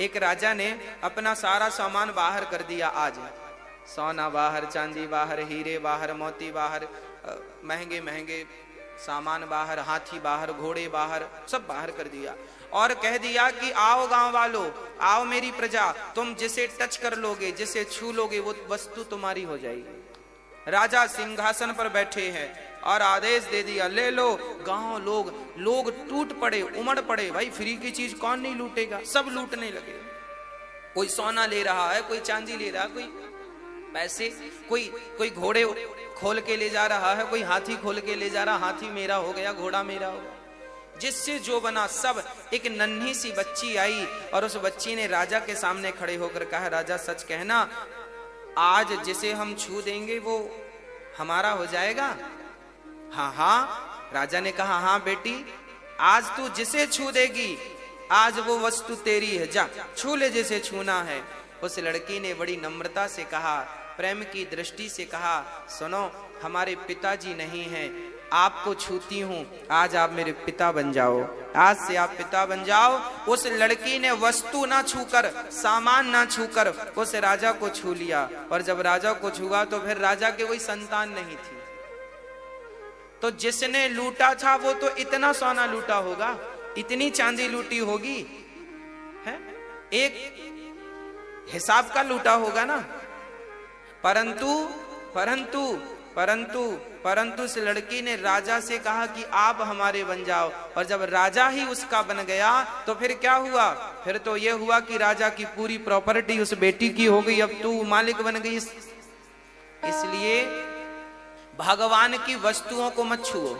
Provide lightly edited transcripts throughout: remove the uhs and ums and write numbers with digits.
एक राजा ने अपना सारा सामान बाहर कर दिया। आज सोना बाहर, चांदी बाहर, हीरे बाहर, मोती बाहर, महंगे महंगे सामान बाहर, हाथी बाहर, घोड़े बाहर, सब बाहर कर दिया और कह दिया कि आओ गांव वालों, आओ मेरी प्रजा, तुम जिसे टच कर लोगे, जिसे छू लोगे, वो वस्तु तुम्हारी हो जाएगी। राजा सिंहासन पर बैठे हैं और आदेश दे दिया, ले लो। गांव लोग टूट पड़े, उमड़ पड़े। भाई फ्री की चीज कौन नहीं लूटेगा, सब लूटने लगे। कोई सोना ले रहा है, कोई चांदी ले रहा है, कोई पैसे, कोई घोड़े खोल के ले जा रहा है, कोई हाथी खोल के ले जा रहा, हाथी मेरा हो गया, घोड़ा मेरा हो गया, जिससे जो बना सब। एक नन्ही सी बच्ची आई और उस बच्ची ने राजा के सामने खड़े होकर कहा, राजा सच कहना, आज जिसे हम छू देंगे वो हमारा हो जाएगा? हाँ हाँ। राजा ने कहा, हाँ बेटी, आज तू जिसे छू देगी आज वो वस्तु तेरी है, जा छू ले जिसे छूना है। उस लड़की ने बड़ी नम्रता से कहा, प्रेम की दृष्टि से कहा, सुनो, हमारे पिताजी नहीं हैं, आपको छूती हूं, आज आप मेरे पिता बन जाओ, आज से आप पिता बन जाओ। उस लड़की ने वस्तु ना छूकर, सामान ना छूकर उस राजा को छू लिया। और जब राजा को छुआ तो फिर राजा के कोई संतान नहीं थी। तो जिसने लूटा था वो तो इतना सोना लूटा होगा, इतनी चांदी लूटी होगी, है एक हिसाब का लूटा होगा ना। परंतु परंतु परंतु परंतु उस लड़की ने राजा से कहा कि आप हमारे बन जाओ। और जब राजा ही उसका बन गया तो फिर क्या हुआ? फिर तो यह हुआ कि राजा की पूरी प्रॉपर्टी उस बेटी की हो गई, अब तू मालिक बन गई। इसलिए भगवान की वस्तुओं को मत छुओ।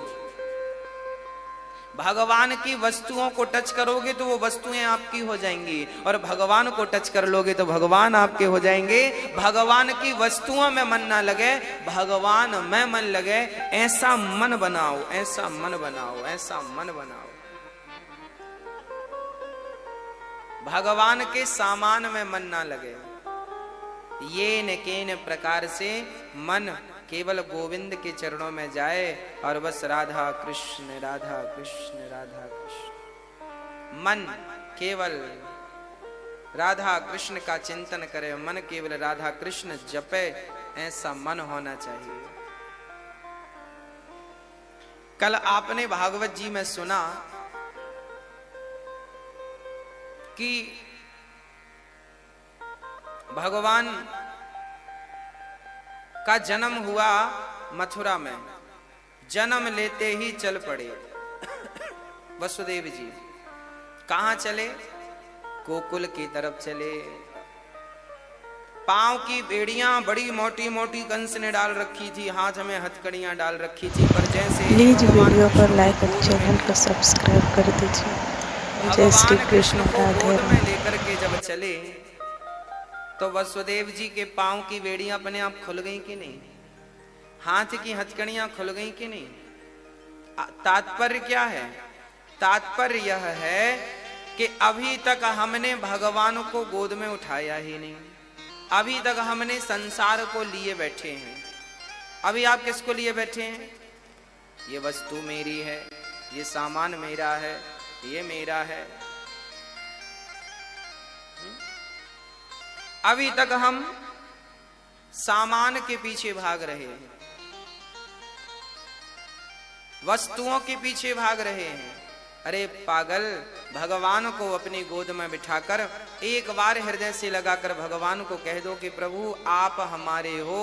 भगवान की वस्तुओं को टच करोगे तो वो वस्तुएं आपकी हो जाएंगी, और भगवान को टच कर लोगे तो भगवान आपके हो जाएंगे। भगवान की वस्तुओं में मन ना लगे, भगवान में मन लगे। ऐसा मन बनाओ, ऐसा मन बनाओ, ऐसा मन बनाओ। भगवान के सामान में मन ना लगे। ये न केन प्रकार से मन केवल गोविंद के चरणों में जाए और बस राधा कृष्ण राधा कृष्ण राधा कृष्ण, मन केवल राधा कृष्ण का चिंतन करे, मन केवल राधा कृष्ण जपे, ऐसा मन होना चाहिए। कल आपने भागवत जी में सुना कि भगवान का जन्म हुआ मथुरा में, जन्म लेते ही चल पड़े वसुदेव जी। कहां चले? गोकुल की तरफ चले। पांव की बेड़ियां बड़ी मोटी मोटी कंस ने डाल रखी थी, हाथ में हथकड़ियां डाल रखी थी, पर जैसे प्लीज वीडियो पर लाइक और चैनल को सब्सक्राइब कर दीजिए। जय श्री कृष्ण। गोद में लेकर के जब चले तो वसुदेव जी के पांव की बेड़ियां अपने आप खुल गई कि नहीं? हाथ की हथकड़ियां खुल गई कि नहीं? तात्पर्य क्या है? तात्पर्य यह है कि अभी तक हमने भगवान को गोद में उठाया ही नहीं, अभी तक हमने संसार को लिए बैठे हैं। अभी आप किसको लिए बैठे हैं? ये वस्तु मेरी है, ये सामान मेरा है, ये मेरा है। अभी तक हम सामान के पीछे भाग रहे हैं, वस्तुओं के पीछे भाग रहे हैं। अरे पागल, भगवान को अपनी गोद में बिठाकर एक बार हृदय से लगाकर भगवान को कह दो कि प्रभु आप हमारे हो।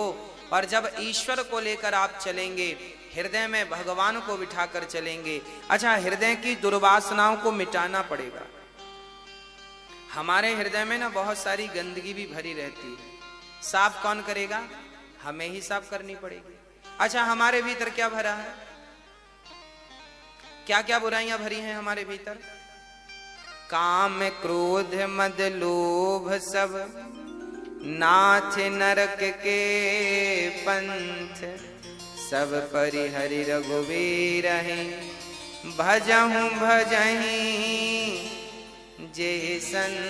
और जब ईश्वर को लेकर आप चलेंगे, हृदय में भगवान को बिठाकर चलेंगे। अच्छा, हृदय की दुर्वासनाओं को मिटाना पड़ेगा। हमारे हृदय में ना बहुत सारी गंदगी भी भरी रहती है, साफ कौन करेगा? हमें ही साफ करनी पड़ेगी। अच्छा, हमारे भीतर क्या भरा है? क्या क्या बुराइयां भरी हैं हमारे भीतर? काम क्रोध मद लोभ सब नाथ नरक के पंथ, सब परिहरि रघुवीर भजहु भजहि जे संत।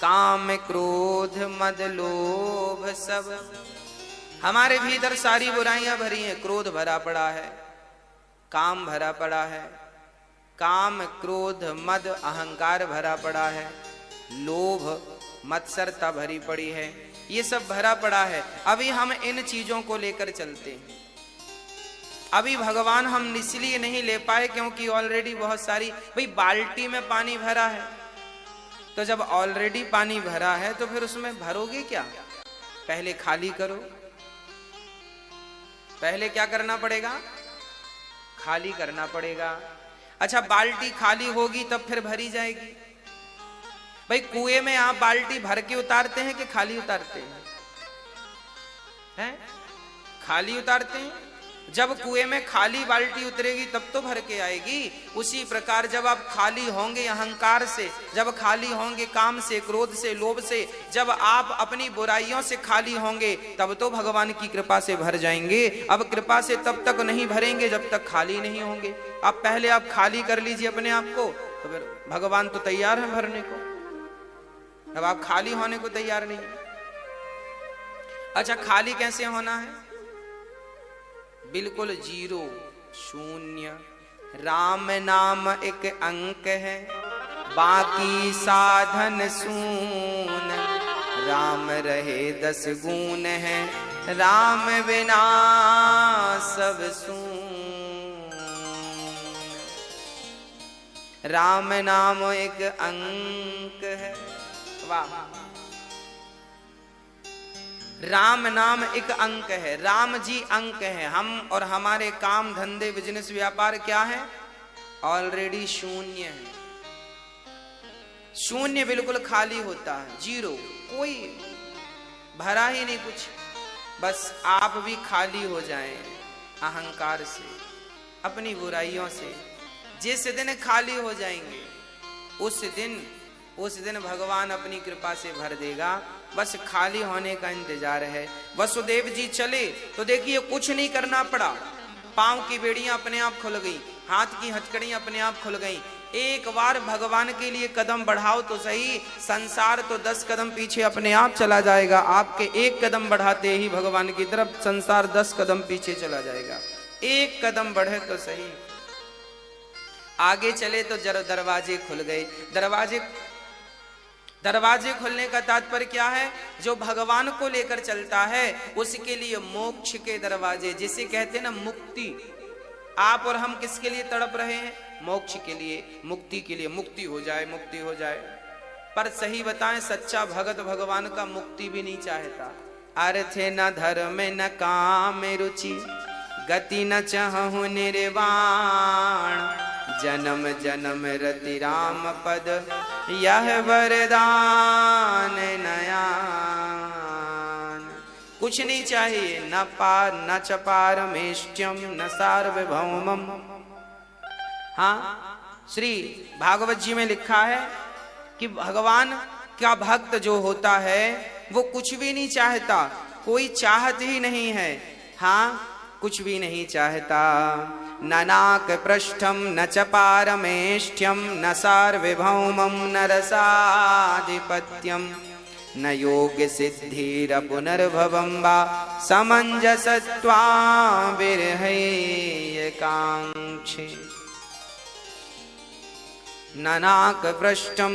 काम क्रोध मद लोभ सब, हमारे भीतर सारी बुराइयां भरी हैं। क्रोध भरा पड़ा है, काम भरा पड़ा है, काम क्रोध मद अहंकार भरा पड़ा है, लोभ मत्सरता भरी पड़ी है, ये सब भरा पड़ा है। अभी हम इन चीजों को लेकर चलते हैं। अभी भगवान हम इसलिए नहीं ले पाए क्योंकि ऑलरेडी बहुत सारी, भाई बाल्टी में पानी भरा है, तो जब ऑलरेडी पानी भरा है तो फिर उसमें भरोगे क्या? पहले खाली करो। पहले क्या करना पड़ेगा? खाली करना पड़ेगा। अच्छा, बाल्टी खाली होगी तब फिर भरी जाएगी। भाई कुएं में आप बाल्टी भर के उतारते हैं कि खाली उतारते हैं? खाली उतारते हैं। जब कुएं में खाली बाल्टी उतरेगी तब तो भर के आएगी। उसी प्रकार जब आप खाली होंगे अहंकार से, जब खाली होंगे काम से, क्रोध से, लोभ से, जब आप अपनी बुराइयों से खाली होंगे तब तो भगवान की कृपा से भर जाएंगे। अब कृपा से तब तक नहीं भरेंगे जब तक खाली नहीं होंगे। अब पहले आप खाली कर लीजिए अपने आप को, तो फिर भगवान तो तैयार है भरने को। अब आप खाली होने को तैयार नहीं। अच्छा, खाली कैसे होना है? बिल्कुल जीरो, शून्य। राम नाम एक अंक है, बाकी साधन शून। राम रहे 10 गुण है, राम बिना सब सून। राम नाम एक अंक है। वाह, राम नाम एक अंक है, राम जी अंक है। हम और हमारे काम धंधे बिजनेस व्यापार क्या है? ऑलरेडी शून्य है। शून्य बिल्कुल खाली होता है, जीरो, कोई भरा ही नहीं कुछ। बस आप भी खाली हो जाएं अहंकार से, अपनी बुराइयों से। जिस दिन खाली हो जाएंगे उस दिन भगवान अपनी कृपा से भर देगा। बस खाली होने का इंतजार है। वसुदेव जी चले तो देखिए कुछ नहीं करना पड़ा। पांव की बेड़ियां अपने आप खुल गई, हाथ की हथकड़ियां अपने आप खुल गई। एक बार भगवान के लिए कदम बढ़ाओ तो सही, संसार तो 10 कदम पीछे अपने आप चला जाएगा। आपके एक कदम बढ़ाते ही भगवान की तरफ संसार 10 कदम पीछे चला जाएगा। एक कदम बढ़े तो सही। आगे चले तो जरा दरवाजे खुल गए। दरवाजे खुलने का तात्पर्य क्या है? जो भगवान को लेकर चलता है उसके लिए मोक्ष के दरवाजे, जिसे कहते हैं ना मुक्ति। आप और हम किसके लिए तड़प रहे हैं? मोक्ष के लिए, मुक्ति के लिए। मुक्ति हो जाए, मुक्ति हो जाए। पर सही बताएं, सच्चा भगत भगवान का मुक्ति भी नहीं चाहता। अर्थ न धर्म न काम रुचि, गति न चाहूं निर्वाण। जन्म जन्म रति राम पद, यह वरदान नयान। कुछ नहीं चाहिए, न पार न च पारमेष्ट्यम न सार्वभौमम। हाँ, श्री भागवत जी में लिखा है कि भगवान का भक्त जो होता है वो कुछ भी नहीं चाहता, कोई चाहत ही नहीं है। हाँ, कुछ भी नहीं चाहता। न नाक पृष्ठम न च पारमेष्ट्यम न सार्वभौमम न रसाधिपत्यम न योग सिद्धिर पुनर्भवं वा समंजसत्वा विरहै कांक्षे। न नाक पृष्ठम,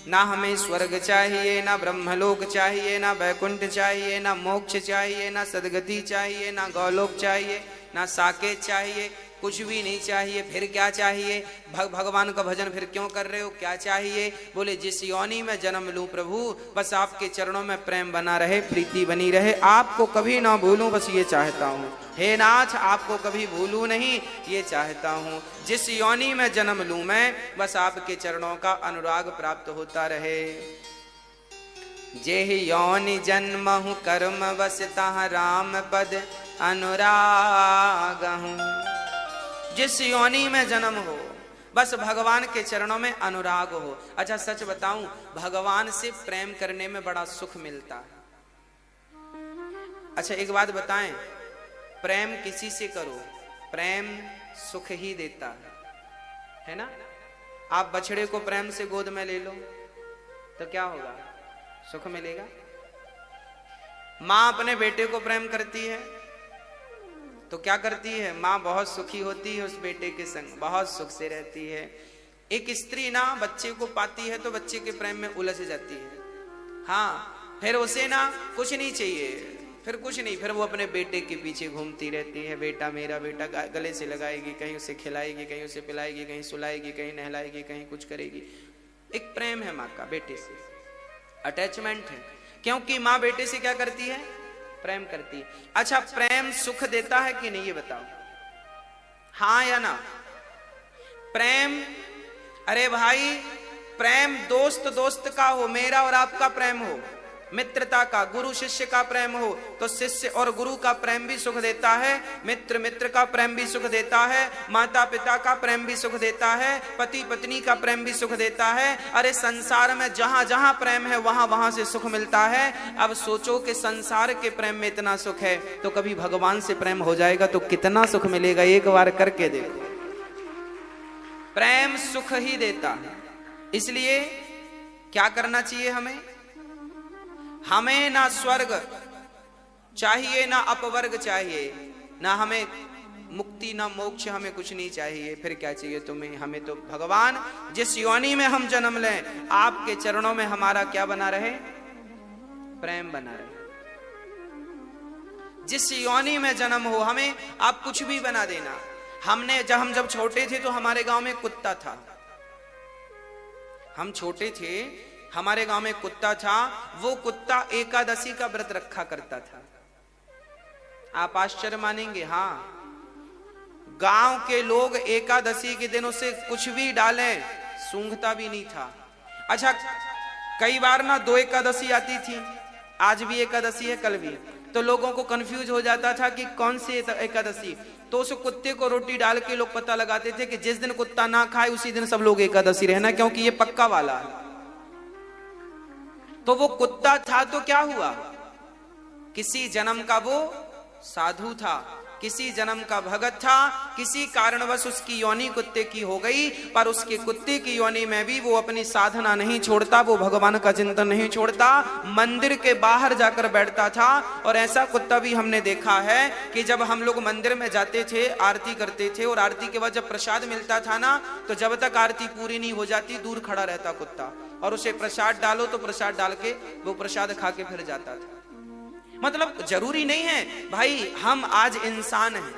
ना हमें स्वर्ग चाहिए, ना ब्रह्मलोक चाहिए, ना वैकुंठ चाहिए, ना मोक्ष चाहिए, ना सदगति चाहिए, ना गौलोक चाहिए, ना साकेत चाहिए, कुछ भी नहीं चाहिए। फिर क्या चाहिए? भगवान का भजन फिर क्यों कर रहे हो? क्या चाहिए? बोले जिस योनि में जन्म लूं प्रभु, बस आपके चरणों में प्रेम बना रहे, प्रीति बनी रहे, आपको कभी ना भूलूं, बस ये चाहता हूँ। हे नाथ, आपको कभी भूलूं नहीं, ये चाहता हूँ। जिस योनि में जन्म लूं मैं, बस आपके चरणों का अनुराग प्राप्त होता रहे। जेहि योनि जन्महु कर्म वसतः राम पद अनुराग हूँ। जिस योनि में जन्म हो, बस भगवान के चरणों में अनुराग हो। अच्छा सच बताऊं, भगवान से प्रेम करने में बड़ा सुख मिलता है। अच्छा एक बात बताएं, प्रेम किसी से करो, प्रेम सुख ही देता है ना? आप बछड़े को प्रेम से गोद में ले लो तो क्या होगा? सुख मिलेगा। मां अपने बेटे को प्रेम करती है तो क्या करती है माँ? बहुत सुखी होती है उस बेटे के संग, बहुत सुख से रहती है। एक स्त्री ना बच्चे को पाती है तो बच्चे के प्रेम में उलझ जाती है। हाँ, फिर उसे ना कुछ नहीं चाहिए, फिर कुछ नहीं, फिर वो अपने बेटे के पीछे घूमती रहती है। बेटा मेरा बेटा, गले से लगाएगी, कहीं उसे खिलाएगी, कहीं उसे पिलाएगी, कहीं सुलाएगी, कहीं नहलाएगी, कहीं कुछ करेगी। एक प्रेम है माँ का बेटे से, अटैचमेंट है। क्योंकि माँ बेटे से क्या करती है? प्रेम करती है। अच्छा, प्रेम सुख देता है कि नहीं ये बताओ, हाँ या ना? प्रेम, अरे भाई प्रेम दोस्त दोस्त का हो, मेरा और आपका प्रेम हो, मित्रता का, गुरु शिष्य का प्रेम हो, तो शिष्य और गुरु का प्रेम भी सुख देता है, मित्र मित्र का प्रेम भी सुख देता है, माता पिता का प्रेम भी सुख देता है, पति पत्नी का प्रेम भी सुख देता है। अरे संसार में जहां जहां प्रेम है वहां वहां से सुख मिलता है। अब सोचो कि संसार के प्रेम में इतना सुख है तो कभी भगवान से प्रेम हो जाएगा तो कितना सुख मिलेगा, एक बार करके देखो। प्रेम सुख ही देता है। इसलिए क्या करना चाहिए हमें? हमें ना स्वर्ग चाहिए, ना अपवर्ग चाहिए, ना हमें मुक्ति ना मोक्ष, हमें कुछ नहीं चाहिए। फिर क्या चाहिए तुम्हें? हमें तो भगवान जिस योनि में हम जन्म लें, आपके चरणों में हमारा क्या बना रहे? प्रेम बना रहे। जिस योनि में जन्म हो, हमें आप कुछ भी बना देना। हम जब छोटे थे तो हमारे गांव में कुत्ता था, हम छोटे थे, हमारे गांव में कुत्ता था। वो कुत्ता एकादशी का व्रत रखा करता था। आप आश्चर्य मानेंगे, हाँ, गांव के लोग एकादशी के दिन उसे कुछ भी डालें सूंघता भी नहीं था। अच्छा, कई बार ना 2 एकादशी आती थी, आज भी एकादशी है कल भी, तो लोगों को कंफ्यूज हो जाता था कि कौन सी एकादशी। तो उस कुत्ते को रोटी डाल के लोग पता लगाते थे कि जिस दिन कुत्ता ना खाए उसी दिन सब लोग एकादशी रहना, क्योंकि ये पक्का वाला है। तो वो कुत्ता था तो क्या हुआ? किसी जन्म का वो साधु था, किसी जन्म का भगत था, किसी कारणवश उसकी योनि कुत्ते की हो गई, पर उसके कुत्ते की योनि में भी वो अपनी साधना नहीं छोड़ता, वो भगवान का चिंतन नहीं छोड़ता, मंदिर के बाहर जाकर बैठता था। और ऐसा कुत्ता भी हमने देखा है कि जब हम लोग मंदिर में जाते थे, आरती करते थे, और आरती के बाद जब प्रसाद मिलता था ना, तो जब तक आरती पूरी नहीं हो जाती दूर खड़ा रहता कुत्ता, और उसे प्रसाद डालो तो प्रसाद डाल के वो प्रसाद खा के फिर जाता था। मतलब जरूरी नहीं है भाई, हम आज इंसान हैं,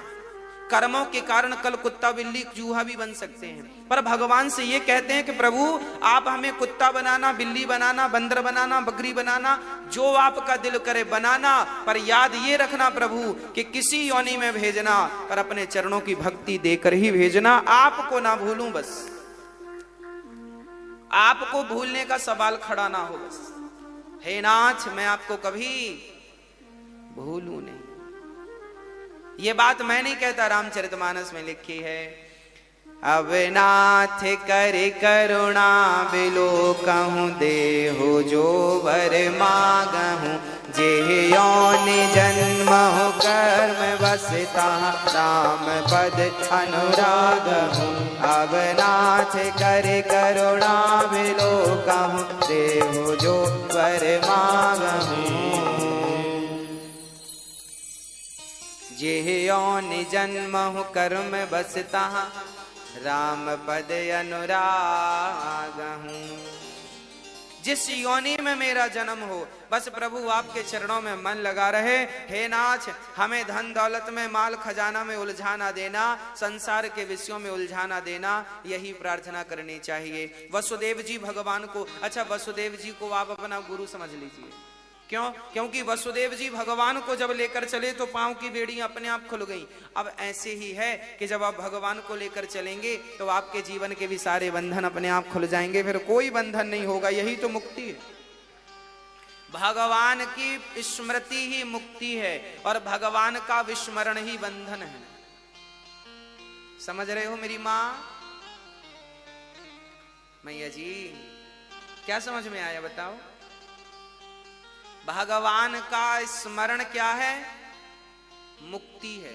कर्मों के कारण कल कुत्ता बिल्ली चूहा भी बन सकते हैं। पर भगवान से ये कहते हैं कि प्रभु आप हमें कुत्ता बनाना, बिल्ली बनाना, बंदर बनाना, बकरी बनाना, जो आपका दिल करे बनाना, पर याद ये रखना प्रभु कि किसी योनि में भेजना पर अपने चरणों की भक्ति देकर ही भेजना, आपको ना भूलूं, बस आपको भूलने का सवाल खड़ा ना हो। बस हे नाथ, मैं आपको कभी भूलूं नहीं। ये बात मैं नहीं कहता, रामचरितमानस में लिखी है। अब नाथ करे करुणा बिलो कहूं, देहो जो वर मागहूं, जे योनि जन्म हो कर्म बसता, राम पद अनुराग हूँ। अब नाथ करे करुणा बिलो कहूं, देहो जो वर मागहूं, जे योनि जन्म हो कर्म बसता, राम पद अनुराग हूँ। जिस योनि में मेरा जन्म हो, बस प्रभु आपके चरणों में मन लगा रहे। हे नाथ, हमें धन दौलत में, माल खजाना में उलझा ना देना, संसार के विषयों में उलझा ना देना, यही प्रार्थना करनी चाहिए। वसुदेव जी भगवान को, अच्छा वसुदेव जी को आप अपना गुरु समझ लीजिए। क्यों? क्योंकि वसुदेव जी भगवान को जब लेकर चले तो पांव की बेड़ियां अपने आप खुल गईं। अब ऐसे ही है कि जब आप भगवान को लेकर चलेंगे तो आपके जीवन के भी सारे बंधन अपने आप खुल जाएंगे, फिर कोई बंधन नहीं होगा। यही तो मुक्ति है, भगवान की स्मृति ही मुक्ति है, और भगवान का विस्मरण ही बंधन है। समझ रहे हो मेरी माँ? मैया जी, क्या समझ में आया बताओ? भगवान का स्मरण क्या है? मुक्ति है।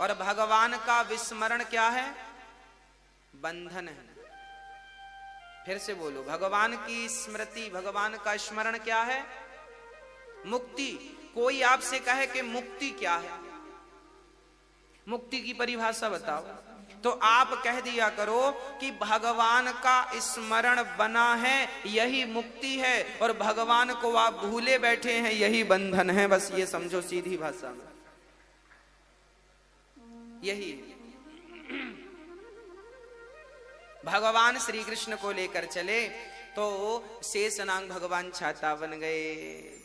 और भगवान का विस्मरण क्या है? बंधन है। फिर से बोलो, भगवान की स्मृति, भगवान का स्मरण क्या है? मुक्ति। कोई आपसे कहे कि मुक्ति क्या है, मुक्ति की परिभाषा बताओ। तो आप कह दिया करो कि भगवान का स्मरण बना है यही मुक्ति है, और भगवान को आप भूले बैठे हैं यही बंधन है। बस ये समझो सीधी भाषा में, यही भगवान श्री कृष्ण को लेकर चले तो शेषनाग भगवान छाता बन गए।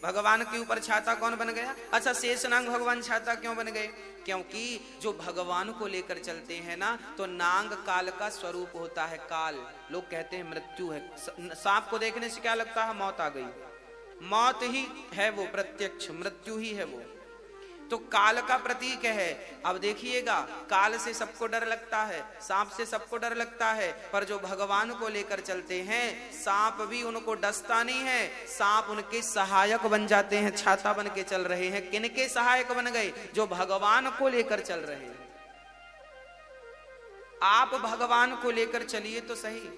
भगवान के ऊपर छाता कौन बन गया? अच्छा, शेषनाग भगवान छाता क्यों बन गए? क्योंकि जो भगवान को लेकर चलते हैं ना, तो नाग काल का स्वरूप होता है। काल लोग कहते हैं मृत्यु है। सांप को देखने से क्या लगता है? मौत आ गई। मौत ही है वो, प्रत्यक्ष मृत्यु ही है वो। तो काल का प्रतीक है। अब देखिएगा, काल से सबको डर लगता है, सांप से सबको डर लगता है, पर जो भगवान को लेकर चलते हैं सांप भी उनको डसता नहीं है, सांप उनके सहायक बन जाते हैं। छाता बन के चल रहे हैं। किनके सहायक बन गए? जो भगवान को लेकर चल रहे हैं। आप भगवान को लेकर चलिए तो सही,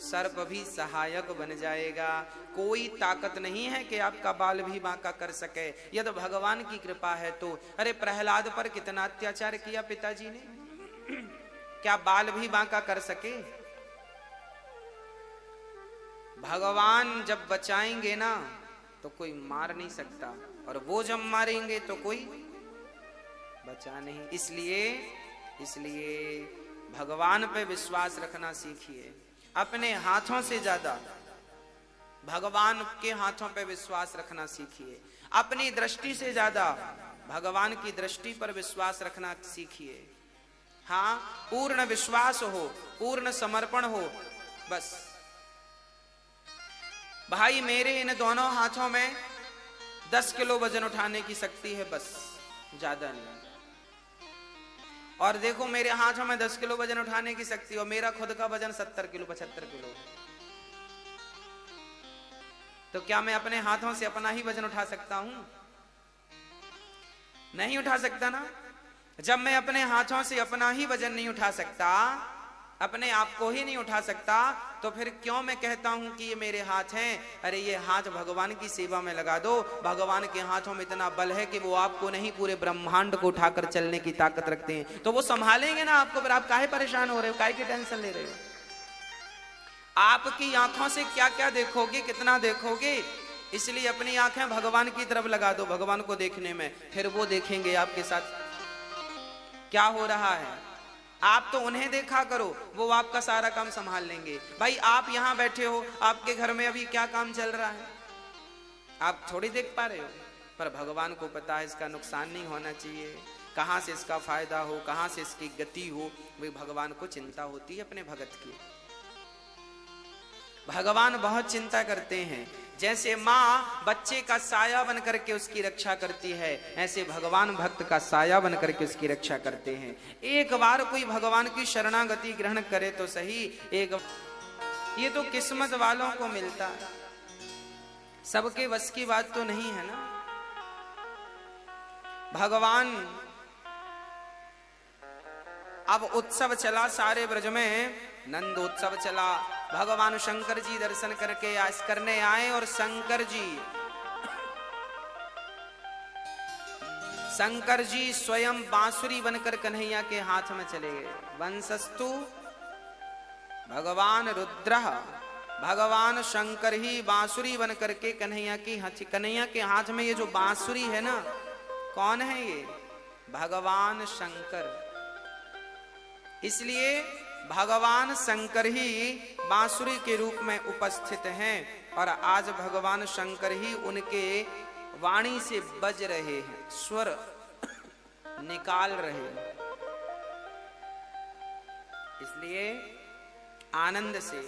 सर्प भी सहायक बन जाएगा। कोई ताकत नहीं है कि आपका बाल भी बांका कर सके, यदि भगवान की कृपा है तो। अरे प्रहलाद पर कितना अत्याचार किया पिताजी ने, क्या बाल भी बांका कर सके? भगवान जब बचाएंगे ना तो कोई मार नहीं सकता, और वो जब मारेंगे तो कोई बचा नहीं। इसलिए भगवान पे विश्वास रखना सीखिए। अपने हाथों से ज्यादा भगवान के हाथों पे विश्वास रखना सीखिए। अपनी दृष्टि से ज्यादा भगवान की दृष्टि पर विश्वास रखना सीखिए। हाँ, पूर्ण विश्वास हो, पूर्ण समर्पण हो। बस भाई मेरे इन दोनों हाथों में 10 किलो वजन उठाने की शक्ति है, बस ज्यादा नहीं। और देखो मेरे हाथों में 10 किलो वजन उठाने की शक्ति, और मेरा खुद का वजन 70 किलो 75 किलो। तो क्या मैं अपने हाथों से अपना ही वजन उठा सकता हूं? नहीं उठा सकता ना। जब मैं अपने हाथों से अपना ही वजन नहीं उठा सकता, अपने आप को ही नहीं उठा सकता, तो फिर क्यों मैं कहता हूं कि ये मेरे हाथ हैं? अरे ये हाथ भगवान की सेवा में लगा दो। भगवान के हाथों में इतना बल है कि वो आपको नहीं पूरे ब्रह्मांड को उठाकर चलने की ताकत रखते हैं, तो वो संभालेंगे ना आपको। फिर आप काहे परेशान हो रहे हो, काहे की टेंशन ले रहे हो? आपकी आंखों से क्या क्या देखोगे, कितना देखोगे? इसलिए अपनी आंखें भगवान की तरफ लगा दो, भगवान को देखने में। फिर वो देखेंगे आपके साथ क्या हो रहा है। आप तो उन्हें देखा करो, वो आपका सारा काम संभाल लेंगे। भाई आप यहां बैठे हो, आपके घर में अभी क्या काम चल रहा है आप थोड़ी देख पा रहे हो, पर भगवान को पता है इसका नुकसान नहीं होना चाहिए, कहां से इसका फायदा हो, कहां से इसकी गति हो। वे भगवान को चिंता होती है अपने भगत की। भगवान बहुत चिंता करते हैं। जैसे माँ बच्चे का साया बन करके उसकी रक्षा करती है, ऐसे भगवान भक्त का साया बन करके उसकी रक्षा करते हैं। एक बार कोई भगवान की शरणागति ग्रहण करे तो सही। ये तो किस्मत वालों को मिलता है, सबके बस की बात तो नहीं है ना। भगवान अब उत्सव चला सारे ब्रज में, नंद उत्सव चला। भगवान शंकर जी दर्शन करने आए, और शंकर जी स्वयं बांसुरी बनकर कन्हैया के हाथ में चले गए। वंशस्तु भगवान रुद्र, भगवान शंकर ही बांसुरी बनकर के कन्हैया के हाथ में। ये जो बांसुरी है ना, कौन है ये? भगवान शंकर। इसलिए भगवान शंकर ही बांसुरी के रूप में उपस्थित हैं, और आज भगवान शंकर ही उनके वाणी से बज रहे हैं, स्वर निकाल रहे हैं। इसलिए आनंद से